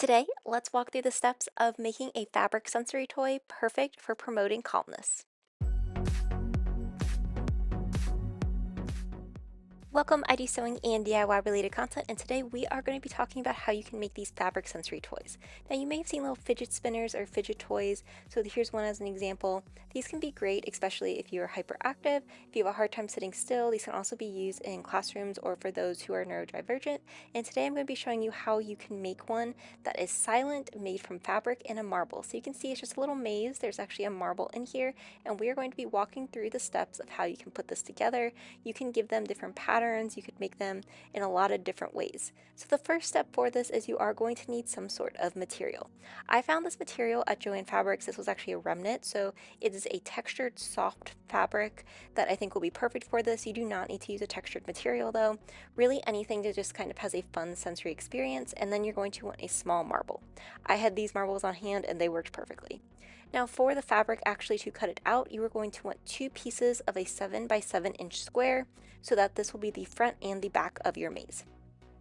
Today, let's walk through the steps of making a fabric sensory toy perfect for promoting calmness. Welcome, ID Sewing and DIY related content, and today we are going to be talking about how you can make these fabric sensory toys. Now, you may have seen little fidget spinners or fidget toys, so here's one as an example. These can be great, especially if you are hyperactive, if you have a hard time sitting still. These can also be used in classrooms or for those who are neurodivergent. And today I'm going to be showing you how you can make one that is silent, made from fabric and a marble. So you can see it's just a little maze. There's actually a marble in here, and we are going to be walking through the steps of how you can put this together. You can give them different patterns, you could make them in a lot of different ways. So the first step for this is you are going to need some sort of material. I found this material at Joann Fabrics. This was actually a remnant, so it is a textured soft fabric that I think will be perfect for this. You do not need to use a textured material though. Really anything that just kind of has a fun sensory experience, and then you're going to want a small marble. I had these marbles on hand and they worked perfectly. Now for the fabric actually to cut it out, you are going to want two pieces of a 7 by 7 inch square so that this will be the front and the back of your maze.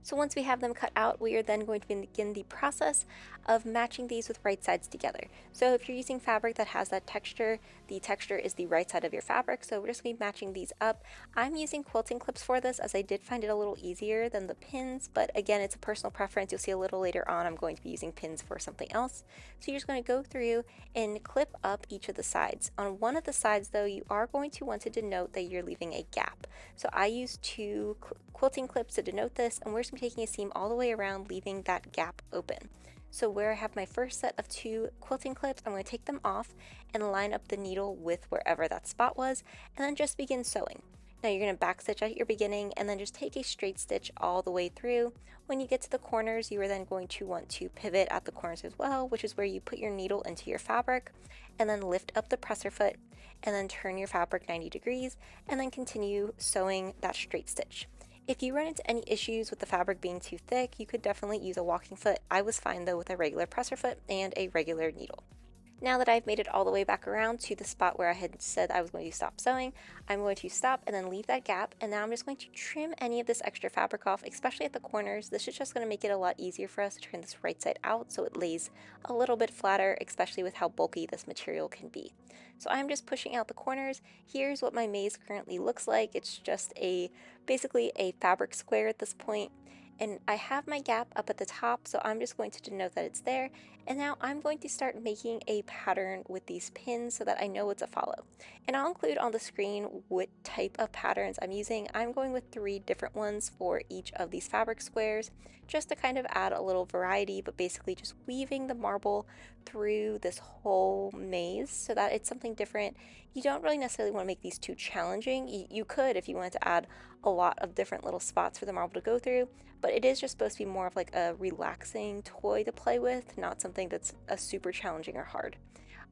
So once we have them cut out, we are then going to begin the process of matching these with right sides together. So if you're using fabric that has that texture, the texture is the right side of your fabric. So we're just going to be matching these up. I'm using quilting clips for this as I did find it a little easier than the pins, but again, it's a personal preference. You'll see a little later on I'm going to be using pins for something else. So you're just going to go through and clip up each of the sides. On one of the sides though, you are going to want to denote that you're leaving a gap. So I use two quilting clips to denote this, and we're just taking a seam all the way around, leaving that gap open. So where I have my first set of two quilting clips, I'm going to take them off and line up the needle with wherever that spot was, and then just begin sewing. Now you're going to backstitch at your beginning and then just take a straight stitch all the way through. When you get to the corners, you are then going to want to pivot at the corners as well, which is where you put your needle into your fabric, and then lift up the presser foot, and then turn your fabric 90 degrees, and then continue sewing that straight stitch. If you run into any issues with the fabric being too thick, you could definitely use a walking foot. I was fine though with a regular presser foot and a regular needle. Now that I've made it all the way back around to the spot where I had said I was going to stop sewing, I'm going to stop and then leave that gap, and now I'm just going to trim any of this extra fabric off, especially at the corners. This is just going to make it a lot easier for us to turn this right side out so it lays a little bit flatter, especially with how bulky this material can be. So I'm just pushing out the corners. Here's what my maze currently looks like. It's just basically a fabric square at this point. And I have my gap up at the top, so I'm just going to denote that it's there. And now I'm going to start making a pattern with these pins so that I know what to follow. And I'll include on the screen what type of patterns I'm using. I'm going with 3 different ones for each of these fabric squares, just to kind of add a little variety, but basically just weaving the marble through this whole maze so that it's something different. You don't really necessarily want to make these too challenging. You could if you wanted to add a lot of different little spots for the marble to go through, but it is just supposed to be more of like a relaxing toy to play with, not something that's a super challenging or hard.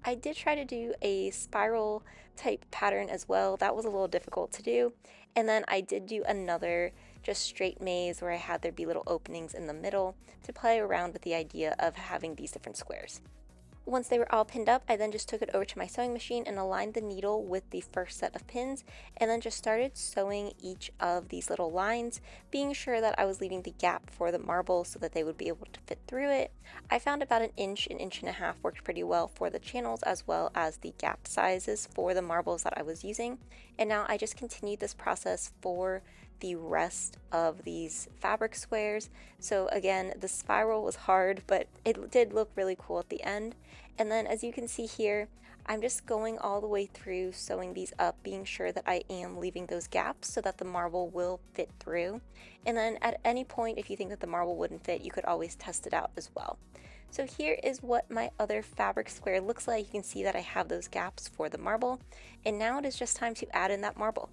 I did try to do a spiral type pattern as well. That was a little difficult to do. And then I did do another just straight maze where I had there be little openings in the middle to play around with the idea of having these different squares. Once they were all pinned up, I then just took it over to my sewing machine and aligned the needle with the first set of pins, and then just started sewing each of these little lines, being sure that I was leaving the gap for the marble so that they would be able to fit through it. I found about an inch and a half worked pretty well for the channels as well as the gap sizes for the marbles that I was using. And now I just continued this process for the rest of these fabric squares. So again, the spiral was hard, but it did look really cool at the end. And then as you can see here, I'm just going all the way through sewing these up, being sure that I am leaving those gaps so that the marble will fit through. And then at any point, if you think that the marble wouldn't fit, you could always test it out as well. So here is what my other fabric square looks like. You can see that I have those gaps for the marble, and now it is just time to add in that marble.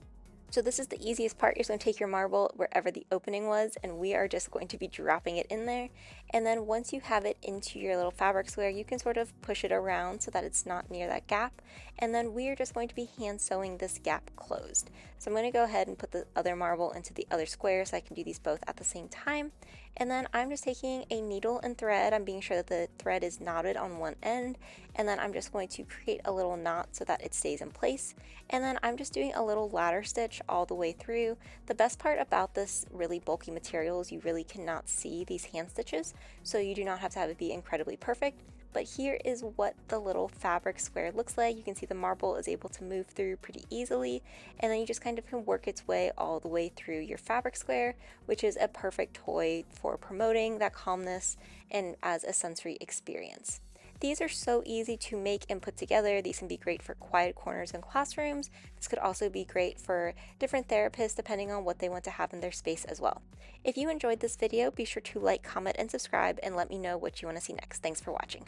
So this is the easiest part. You're just going to take your marble wherever the opening was, and we are just going to be dropping it in there. And then once you have it into your little fabric square, you can sort of push it around so that it's not near that gap. And then we are just going to be hand sewing this gap closed. So I'm going to go ahead and put the other marble into the other square so I can do these both at the same time. And then I'm just taking a needle and thread. I'm being sure that the thread is knotted on one end, and then I'm just going to create a little knot so that it stays in place. And then I'm just doing a little ladder stitch all the way through. The best part about this really bulky material is you really cannot see these hand stitches, so you do not have to have it be incredibly perfect. But here is what the little fabric square looks like. You can see the marble is able to move through pretty easily, and then you just kind of can work its way all the way through your fabric square, which is a perfect toy for promoting that calmness and as a sensory experience. These are so easy to make and put together. These can be great for quiet corners in classrooms. This could also be great for different therapists depending on what they want to have in their space as well. If you enjoyed this video, be sure to like, comment, and subscribe, and let me know what you want to see next. Thanks for watching.